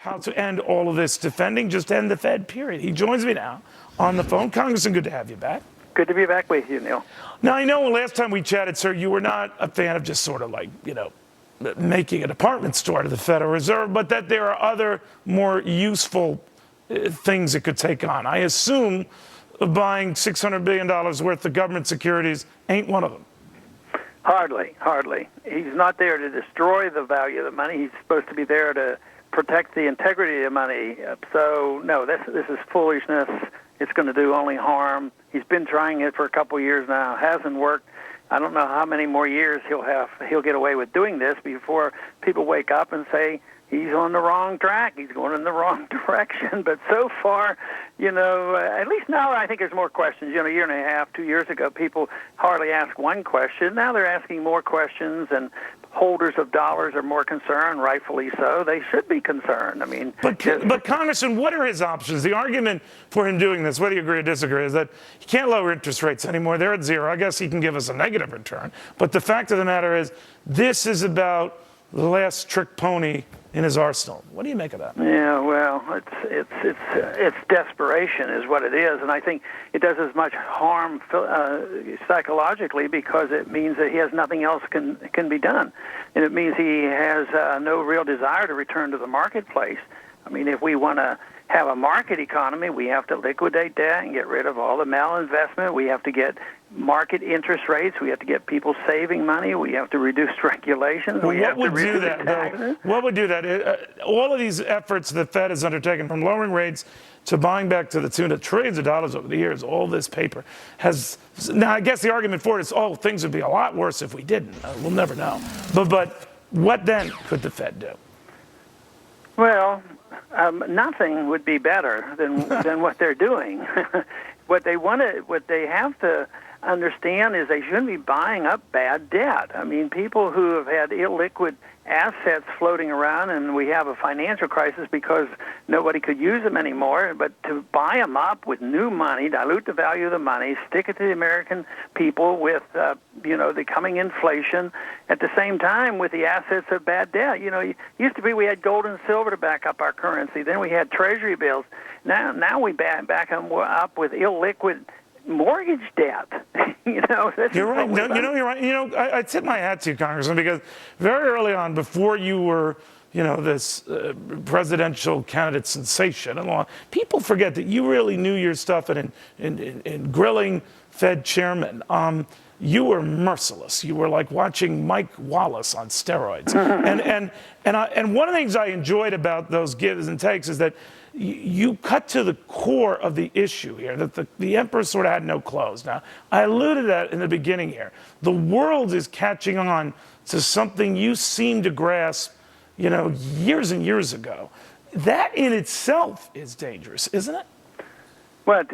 how to end all of this defending, just end the Fed, period. He joins me now on the phone. Congressman, good to have you back. Good to be back with you, Neil. Now, I know last time we chatted, sir, you were not a fan of just sort of like, making a department store to the Federal Reserve, but that there are other more useful things it could take on. I assume buying $600 billion worth of government securities ain't one of them. Hardly. He's not there to destroy the value of the money. He's supposed to be there to protect the integrity of the money. So, no, this is foolishness. It's going to do only harm. He's been trying it for a couple of years now. It hasn't worked. I don't know how many more years he'll get away with doing this before people wake up and say he's on the wrong track. He's going in the wrong direction. But so far, at least now I think there's more questions. A year and a half, 2 years ago, people hardly asked one question. Now they're asking more questions, and holders of dollars are more concerned, rightfully so. They should be concerned. But Congressman, what are his options? The argument for him doing this, whether you agree or disagree, is that he can't lower interest rates anymore. They're at zero. I guess he can give us a negative return. But the fact of the matter is, this is about the last trick pony in his arsenal. What do you make of that? Yeah, well, it's desperation is what it is, and I think it does as much harm psychologically because it means that he has nothing else can be done, and it means he has no real desire to return to the marketplace. If we want to have a market economy, we have to liquidate debt and get rid of all the malinvestment. We have to get market interest rates. We have to get people saving money. We have to reduce regulations. Well, what would do that, though? What would do that? All of these efforts the Fed has undertaken, from lowering rates to buying back to the tune of trillions of dollars over the years, all this paper has. Now, I guess the argument for it is, things would be a lot worse if we didn't. We'll never know. But what then could the Fed do? Well, nothing would be better than what they're doing. What they have to understand is they shouldn't be buying up bad debt. People who have had illiquid assets floating around, and we have a financial crisis because nobody could use them anymore, but to buy them up with new money, dilute the value of the money, stick it to the American people with, the coming inflation, at the same time with the assets of bad debt. It used to be we had gold and silver to back up our currency. Then we had treasury bills. Now we back them up with illiquid mortgage debt. You're right. You're right. I tip my hat to you, Congressman, because very early on, before you were, this presidential candidate sensation and all, people forget that you really knew your stuff in grilling Fed chairmen. You were merciless. You were like watching Mike Wallace on steroids. And one of the things I enjoyed about those gives and takes is that you cut to the core of the issue here, that the emperor sort of had no clothes. Now, I alluded to that in the beginning here. The world is catching on to something you seemed to grasp, years and years ago. That in itself is dangerous, isn't it? What,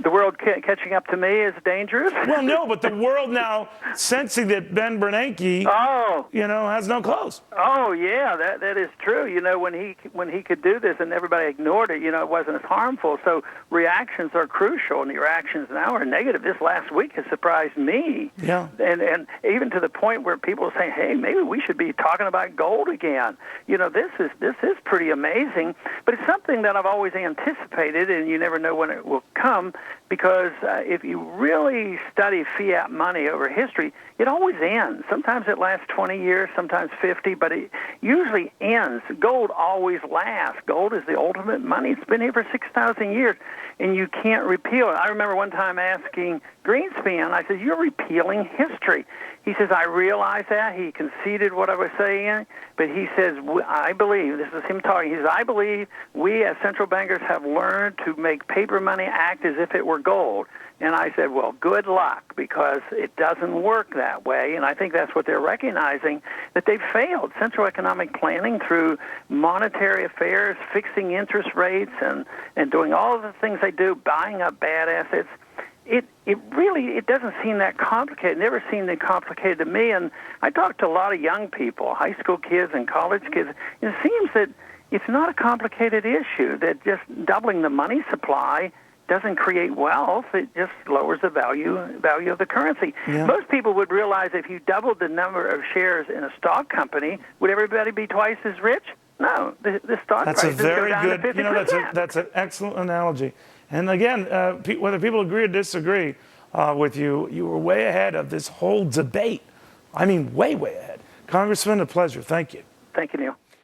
the world catching up to me is dangerous? Well, no, but the world now sensing that Ben Bernanke, has no clothes. Oh, yeah, that is true. When he could do this and everybody ignored it, it wasn't as harmful. So reactions are crucial, and the reactions now are negative. This last week has surprised me. Yeah. And even to the point where people are saying, hey, maybe we should be talking about gold again. This is pretty amazing. But it's something that I've always anticipated, and you never know when it will come. Because if you really study fiat money over history, it always ends. Sometimes it lasts 20 years, sometimes 50, but it usually ends. Gold always lasts. Gold is the ultimate money. It's been here for 6,000 years, and you can't repeal it. I remember one time asking Greenspan, I said, you're repealing history. He says, I realize that. He conceded what I was saying, but he says, I believe, this is him talking, he says, I believe we as central bankers have learned to make paper money act as if it were gold. And I said, well, good luck, because it doesn't work that way. And I think that's what they're recognizing, that they've failed. Central economic planning through monetary affairs, fixing interest rates, and doing all of the things they do, buying up bad assets. It really doesn't seem that complicated. It never seemed that complicated to me. And I talked to a lot of young people, high school kids and college kids. It seems that it's not a complicated issue, that just doubling the money supply doesn't create wealth. It just lowers the value of the currency. Yeah. Most people would realize if you doubled the number of shares in a stock company, would everybody be twice as rich? No, the stock That's a price is go very down good, to 50%. that's an excellent analogy. And again, whether people agree or disagree with you, you were way ahead of this whole debate. I mean, way, way ahead. Congressman, a pleasure. Thank you. Thank you, Neil.